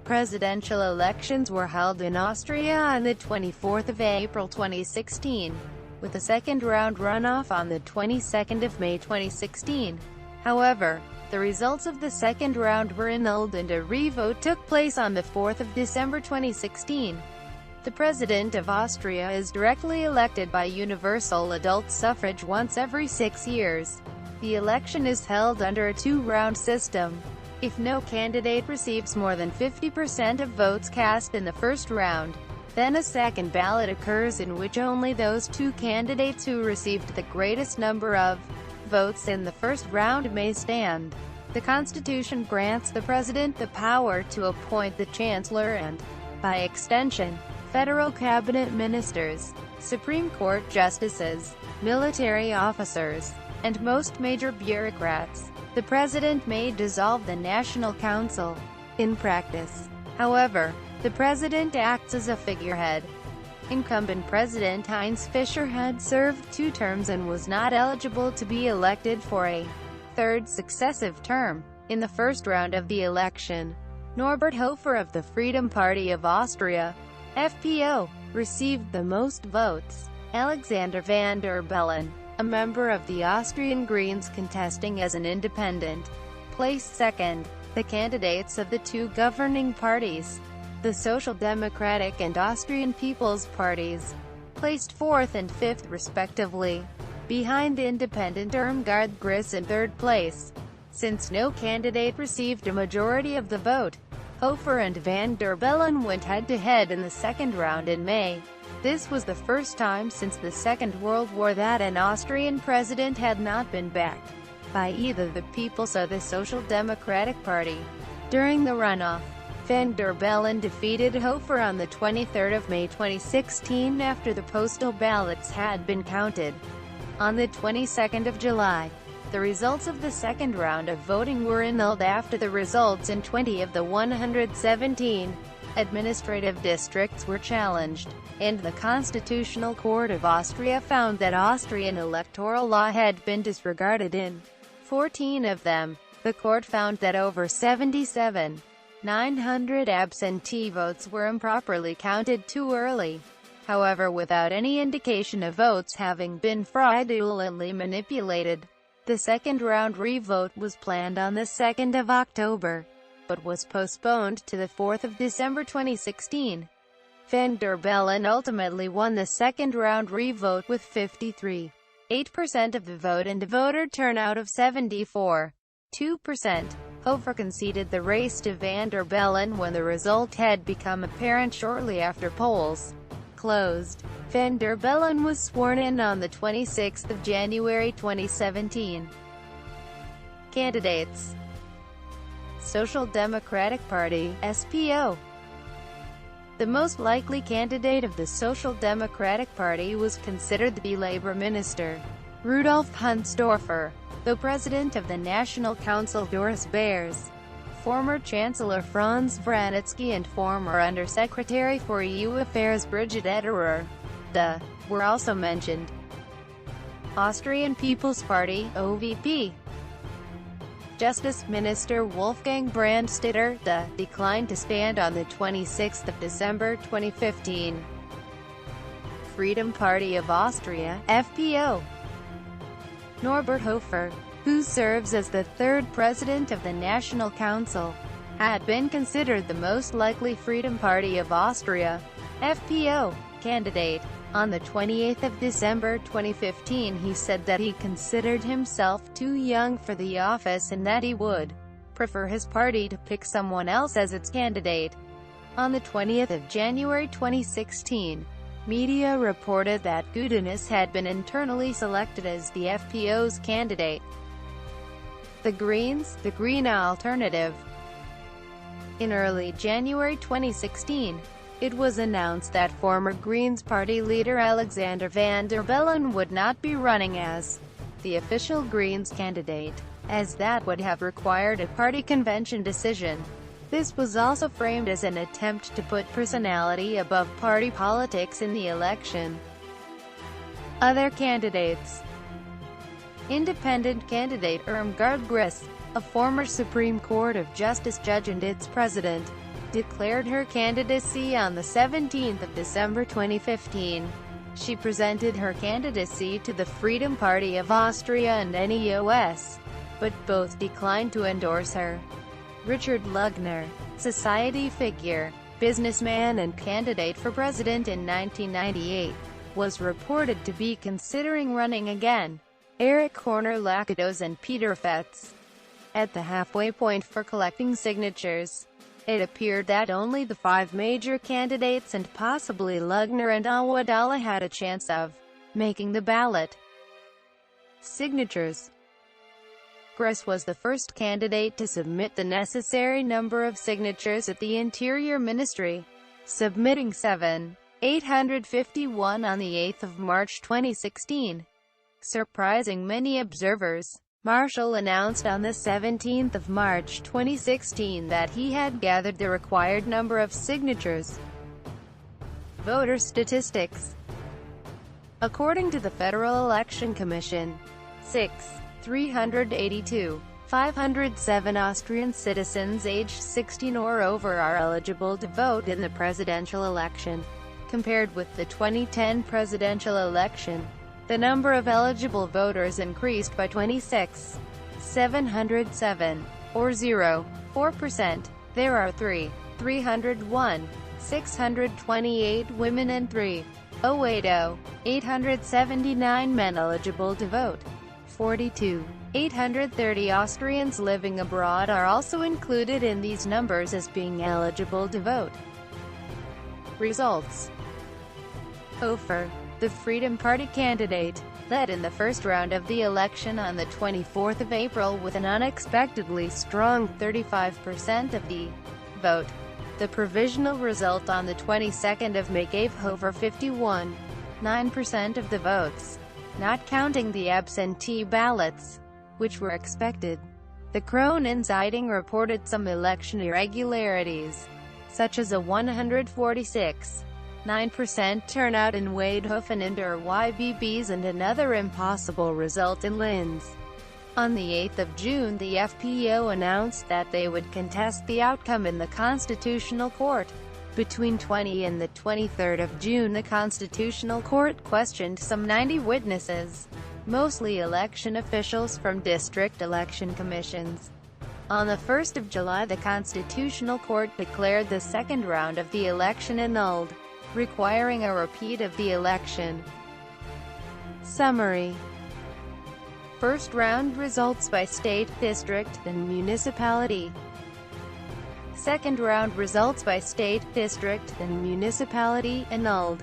presidential elections were held in Austria on the 24th of April 2016, with a second-round runoff on the 22nd of May 2016. However, the results of the second round were annulled and a re-vote took place on the 4th of December 2016. The President of Austria is directly elected by universal adult suffrage once every 6 years. The election is held under a two-round system. If no candidate receives more than 50% of votes cast in the first round, then a second ballot occurs in which only those two candidates who received the greatest number of votes in the first round may stand. The Constitution grants the President the power to appoint the Chancellor and, by extension, federal cabinet ministers, Supreme Court justices, military officers, and most major bureaucrats. The President may dissolve the National Council. In practice, however, the President acts as a figurehead. Incumbent President Heinz Fischer had served 2 terms and was not eligible to be elected for a third successive term. In the first round of the election, Norbert Hofer of the Freedom Party of Austria, FPO, received the most votes. Alexander van der Bellen, a member of the Austrian Greens contesting as an independent, placed second. The candidates of the two governing parties, the Social Democratic and Austrian People's Parties, placed 4th and 5th respectively, behind independent Irmgard Gris in 3rd place. Since no candidate received a majority of the vote, Hofer and van der Bellen went head-to-head in the second round in May. This was the first time since the Second World War that an Austrian president had not been backed by either the People's or the Social Democratic Party. During the runoff, van der Bellen defeated Hofer on the 23rd of May 2016 after the postal ballots had been counted. On the 22nd of July, the results of the second round of voting were annulled after the results in 20 of the 117 administrative districts were challenged, and the Constitutional Court of Austria found that Austrian electoral law had been disregarded in 14 of them. The court found that over 77,900 absentee votes were improperly counted too early. However, without any indication of votes having been fraudulently manipulated. The second round re-vote was planned on the 2nd of October, but was postponed to the 4th of December 2016. Van der Bellen ultimately won the second round re-vote with 53.8% of the vote and a voter turnout of 74.2%. Hofer conceded the race to van der Bellen when the result had become apparent shortly after polls closed. Van der Bellen was sworn in on the 26th of January 2017. Candidates: Social Democratic Party, SPO. The most likely candidate of the Social Democratic Party was considered to be Labour Minister Rudolf Hundsdorfer, though President of the National Council Doris Bears, former Chancellor Franz Vranitzky and former Undersecretary for EU Affairs Brigitte Ederer were also mentioned. Austrian People's Party, OVP. Justice Minister Wolfgang Brandstätter, declined to stand on the 26th of December 2015. Freedom Party of Austria, FPO. Norbert Hofer, who serves as the third president of the National Council, had been considered the most likely Freedom Party of Austria, FPO, candidate. On the 28th of December 2015 he said that he considered himself too young for the office and that he would prefer his party to pick someone else as its candidate. On the 20th of January 2016, media reported that Gudenus had been internally selected as the FPO's candidate. The Greens, the Green Alternative. In early January 2016, it was announced that former Greens party leader Alexander van der Bellen would not be running as the official Greens candidate, as that would have required a party convention decision. This was also framed as an attempt to put personality above party politics in the election. Other candidates: Independent candidate Irmgard Gris, a former Supreme Court of Justice judge and its president. declared her candidacy on the 17th of December 2015. She presented her candidacy to the Freedom Party of Austria and NEOS, but both declined to endorse her. Richard Lugner, society figure, businessman and candidate for president in 1998, was reported to be considering running again. Eric Corner-Lakatos and Peter Fetz. At the halfway point for collecting signatures, it appeared that only the 5 major candidates and possibly Lugner and Awadallah had a chance of making the ballot. Signatures. Gress was the first candidate to submit the necessary number of signatures at the Interior Ministry, submitting 7,851 on the 8th of March 2016. Surprising many observers, Marshall announced on the 17th of March 2016 that he had gathered the required number of signatures. Voter statistics. According to the Federal Election Commission, 382,507 Austrian citizens aged 16 or over are eligible to vote in the presidential election. Compared with the 2010 presidential election, the number of eligible voters increased by 26,707, or 0.4%. There are 301,628 women and 3,080,879 men eligible to vote. 42,830 Austrians living abroad are also included in these numbers as being eligible to vote. Results. Hofer, the Freedom Party candidate, led in the first round of the election on the 24th of April with an unexpectedly strong 35% of the vote. The provisional result on the 22nd of May gave Hofer 51.9% of the votes, not counting the absentee ballots, which were expected. The Kronenzeitung reported some election irregularities, such as a 146.9% turnout in Weidhofen and YBBs and another impossible result in Linz. On the 8th of June, the FPO announced that they would contest the outcome in the Constitutional Court. Between 20 and the 23rd of June, the Constitutional Court questioned some 90 witnesses, mostly election officials from district election commissions. On the 1st of July, the Constitutional Court declared the second round of the election annulled, requiring a repeat of the election. Summary. First round results by state, district, and municipality. Second round results by state, district, and municipality annulled.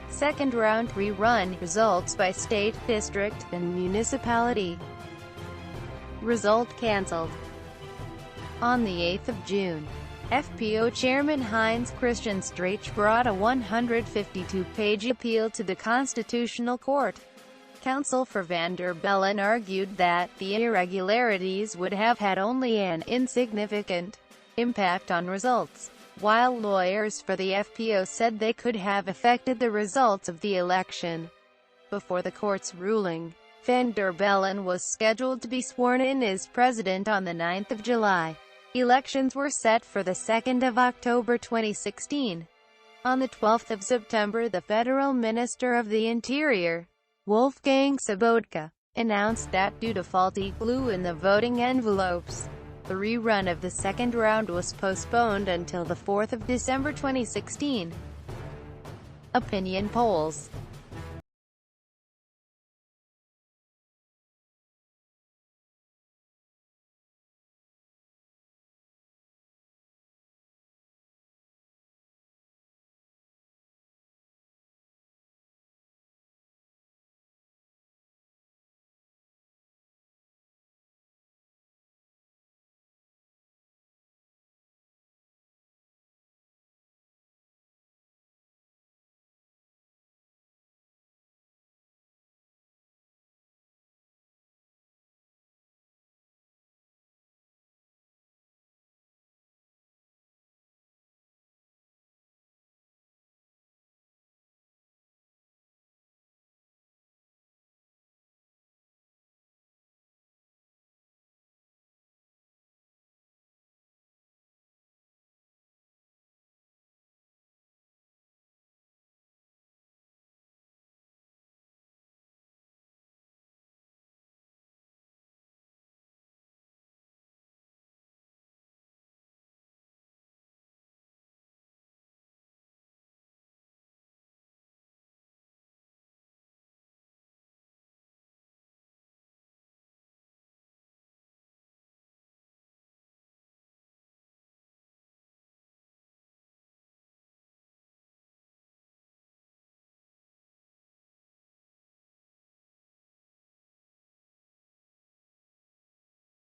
Second round rerun results by state, district, and municipality. Result cancelled. On the 8th of June, FPO Chairman Heinz Christian Streich brought a 152-page appeal to the Constitutional Court. Counsel for van der Bellen argued that the irregularities would have had only an insignificant impact on results, while lawyers for the FPO said they could have affected the results of the election. Before the court's ruling, van der Bellen was scheduled to be sworn in as president on the 9th of July. Elections were set for the 2nd of October 2016. On the 12th of September, the Federal Minister of the Interior, Wolfgang Sobotka, announced that due to faulty glue in the voting envelopes, the rerun of the second round was postponed until the 4th of December 2016. Opinion polls.